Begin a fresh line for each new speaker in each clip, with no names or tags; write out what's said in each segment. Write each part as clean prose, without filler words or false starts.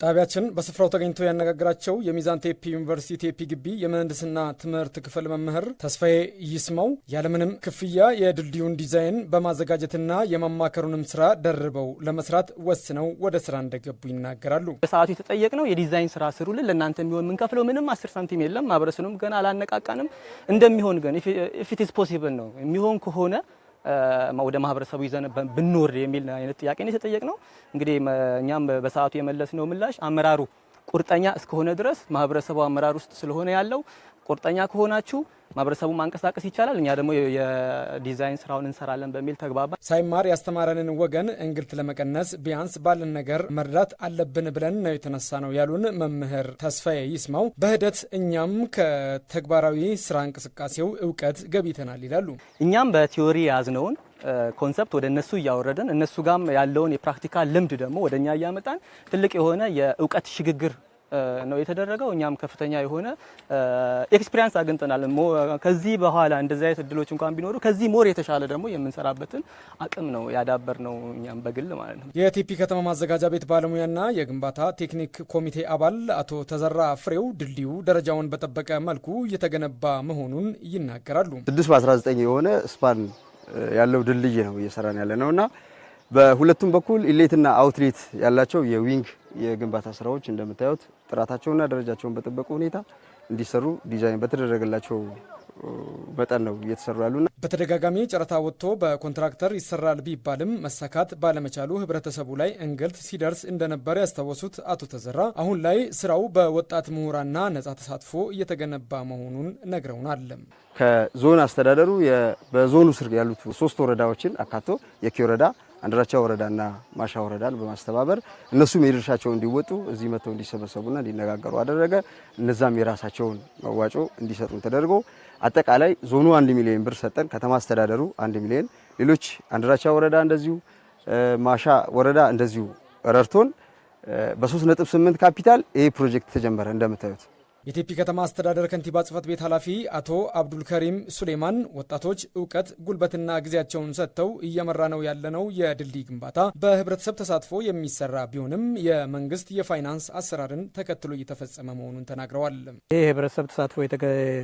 ጣቢያችን በስፍራው ተገኝቶ ያነጋግራቸው የሚዛን ቴፒ ዩኒቨርሲቲ ቴፒ ግቢ የምህንድስና ትምህርት ክፍል መምህር ተስፋዬ ይስማው ያለምንም ክፍያ የድልድዩን ዲዛይን በማዘጋጀትና የማማከሩንም ስራ ደርበው ለመስራት ወስነው ወደ ስራ እንደገቡ ይናገራሉ።
በሰዓቱ የተጠየቅነው የዲዛይን ስራ ስሩልን፣ ለእናንተ የሚሆን የምንከፍለው ምንም 10 ሳንቲም የለም፣ ማህበረሰቡም ገና አላነቃቃንም፣ እንደሚሆን ግን if it is possible ነው የሚሆን ከሆነ ወደ ማህበረሰቡ ይዘን ብንወርድ የሚል አይነት ጥያቄ ነው የተጠየቅነው። እንግዲህ እኛም በሰዓቱ የመለስነው ምላሽ አመራሩ ቁርጠኛ እስከሆነ ድረስ ማህበረሰቡ አመራር ውስጥ ስለሆነ ያለው ቁርጠኛ ከሆናችሁ ማህበረሰቡ ማንቀሳቀስ ይቻላል፣ እኛ ደግሞ የዲዛይን ስራውን እንሰራለን በሚል ተግባባ።
ሳይማር ያስተማረንን ወገን እንግልት ለመቀነስ ቢያንስ ባለን ነገር መርዳት አለብን ብለን ነው የተነሳ ነው ያሉን መምህር ተስፋዬ ይስማው በሂደት እኛም ከተግባራዊ ስራ እንቅስቃሴው እውቀት ገቢተናል ይላሉ።
እኛም በቲዮሪ ያዝነውን ኮንሰፕት ወደ እነሱ እያወረድን እነሱ ጋም ያለውን የፕራክቲካል ልምድ ደግሞ ወደኛ እያመጣን ትልቅ የሆነ የእውቀት ሽግግር ነው የተደረገው። እኛም ከፍተኛ የሆነ ኤክስፒሪያንስ አግኝተናል። ከዚህ በኋላ እንደዚህ አይነት እድሎች እንኳን ቢኖሩ ከዚህ ሞር የተሻለ ደግሞ የምንሰራበትን አቅም ነው ያዳበር ነው እኛም በግል ማለት ነው።
የቴፒ ከተማ ማዘጋጃ ቤት ባለሙያና የግንባታ ቴክኒክ ኮሚቴ አባል አቶ ተዘራ ፍሬው ድልድዩ ደረጃውን በጠበቀ መልኩ እየተገነባ መሆኑን ይናገራሉ።
6 የሆነ ስፓን ያለው ድልድይ ነው እየሰራን ያለ ነውና በሁለቱም በኩል ኢሌትና አውትሌት ያላቸው የዊንግ የግንባታ ስራዎች እንደምታዩት ጥራታቸውና ደረጃቸውን በጠበቁ ሁኔታ እንዲሰሩ ዲዛይን በተደረገላቸው መጠን ነው እየተሰሩ ያሉና
በተደጋጋሚ ጨረታ ወጥቶ በኮንትራክተር ይሰራል ቢባልም መሳካት ባለመቻሉ ህብረተሰቡ ላይ እንግልት ሲደርስ እንደነበር ያስታወሱት አቶ ተዘራ አሁን ላይ ስራው በወጣት ምሁራንና ነጻ ተሳትፎ እየተገነባ መሆኑን ነግረውናል።
ከዞን አስተዳደሩ በዞኑ ስር ያሉት 3 ወረዳዎችን አካቶ የኪ ወረዳ፣ አንድራቻ ወረዳና ማሻ ወረዳን በማስተባበር እነሱም የድርሻቸውን እንዲወጡ እዚህ መተው እንዲሰበሰቡና እንዲነጋገሩ አደረገ። እነዛም የራሳቸውን መዋጮ እንዲሰጡን ተደርጎ አጠቃላይ ዞኑ 1 ሚሊዮን ብር ሰጠን፣ ከተማ አስተዳደሩ 1 ሚሊዮን፣ ሌሎች አንድራቻ ወረዳ እንደዚሁ ማሻ ወረዳ እንደዚሁ ረድቶን በ3.8 ካፒታል ይሄ ፕሮጀክት ተጀመረ። እንደምታዩት
የቴፒ ከተማ አስተዳደር ከንቲባ ጽሕፈት ቤት ኃላፊ አቶ አብዱልከሪም ሱሌማን ወጣቶች እውቀት፣ ጉልበትና ጊዜያቸውን ሰጥተው እየመራ ነው ያለነው የድልድይ ግንባታ በህብረተሰብ ተሳትፎ የሚሰራ ቢሆንም የመንግስት የፋይናንስ አሰራርን ተከትሎ እየተፈጸመ መሆኑን ተናግረዋል።
ይህ የህብረተሰብ ተሳትፎ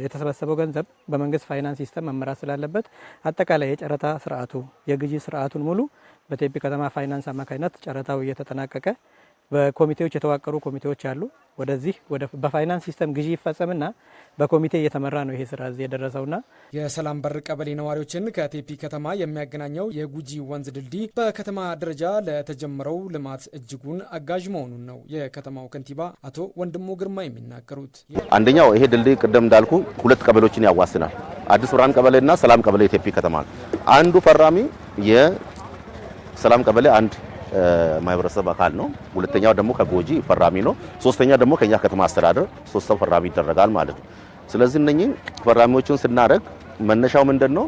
የተሰበሰበው ገንዘብ በመንግስት ፋይናንስ ሲስተም መመራት ስላለበት አጠቃላይ የጨረታ ስርዓቱ የግዢ ስርዓቱን ሙሉ በቴፒ ከተማ ፋይናንስ አማካኝነት ጨረታው እየተጠናቀቀ በኮሚቴዎች የተዋቀሩ ኮሚቴዎች አሉ። ወደዚህ በፋይናንስ ሲስተም ግዢ ይፈጸምና በኮሚቴ እየተመራ ነው ይሄ ስራ እዚህ የደረሰውና
የሰላም በር ቀበሌ ነዋሪዎችን ከቴፒ ከተማ የሚያገናኘው የጉጂ ወንዝ ድልድይ በከተማ ደረጃ ለተጀመረው ልማት እጅጉን አጋዥ መሆኑን ነው የከተማው ከንቲባ አቶ ወንድሙ ግርማ የሚናገሩት።
አንደኛው ይሄ ድልድይ ቅድም እንዳልኩ 2 ቀበሌዎችን ያዋስናል። አዲስ ብርሃን ቀበሌና ሰላም ቀበሌ ቴፒ ከተማ። አንዱ ፈራሚ የሰላም ቀበሌ አንድ ማህበረሰብ አካል ነው። ሁለተኛው ደግሞ ከጎጂ ፈራሚ ነው። ሶስተኛው ደግሞ ከኛ ከተማ አስተዳደር 3 ሰው ፈራሚ ይደረጋል ማለት ነው። ስለዚህ እነኚህ ፈራሚዎችን ስናደርግ መነሻው ምንድነው?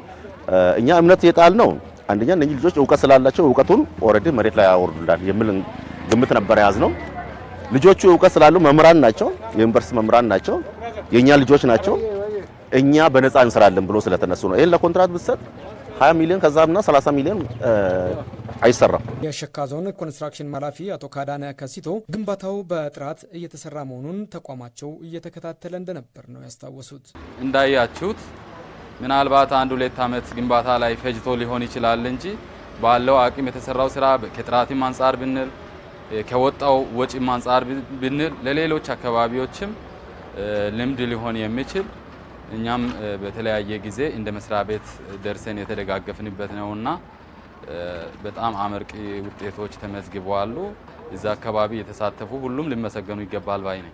እኛ እምነት የጣል ነው። አንደኛ እነኚህ ልጆች እውቀት ስላላቸው እውቀቱን ኦሬዲ መሬት ላይ ያወርዱላል የሚል ግምት ነበር ያዝነው። ልጆቹ እውቀት ስላሉ መምህራን ናቸው፣ የዩኒቨርሲቲ መምህራን ናቸው፣ የኛ ልጆች ናቸው። እኛ በነፃ እንሰራለን ብሎ ስለተነሱ ነው። ይሄን ለኮንትራት ብትሰጥ 20 ሚሊዮን ከዛምና 30 ሚሊዮን አይሰራም።
የሸካ ዞን ኮንስትራክሽን ኃላፊ አቶ ካዳነ ከሲቶ ግንባታው በጥራት እየተሰራ መሆኑን ተቋማቸው እየተከታተለ እንደነበር ነው ያስታወሱት።
እንዳያችሁት ምናልባት 1-2 ዓመት ግንባታ ላይ ፈጅቶ ሊሆን ይችላል እንጂ ባለው አቅም የተሰራው ስራ ከጥራትም አንፃር ብንል ከወጣው ወጪም አንፃር ብንል ለሌሎች አካባቢዎችም ልምድ ሊሆን የሚችል እኛም በተለያየ ጊዜ እንደ መስሪያ ቤት ደርሰን የተደጋገፍንበት ነውና በጣም አመርቂ ውጤቶች ተመዝግበዋል። እዛ አካባቢ የተሳተፉ ሁሉም ሊመሰገኑ ይገባል ባይ ነኝ።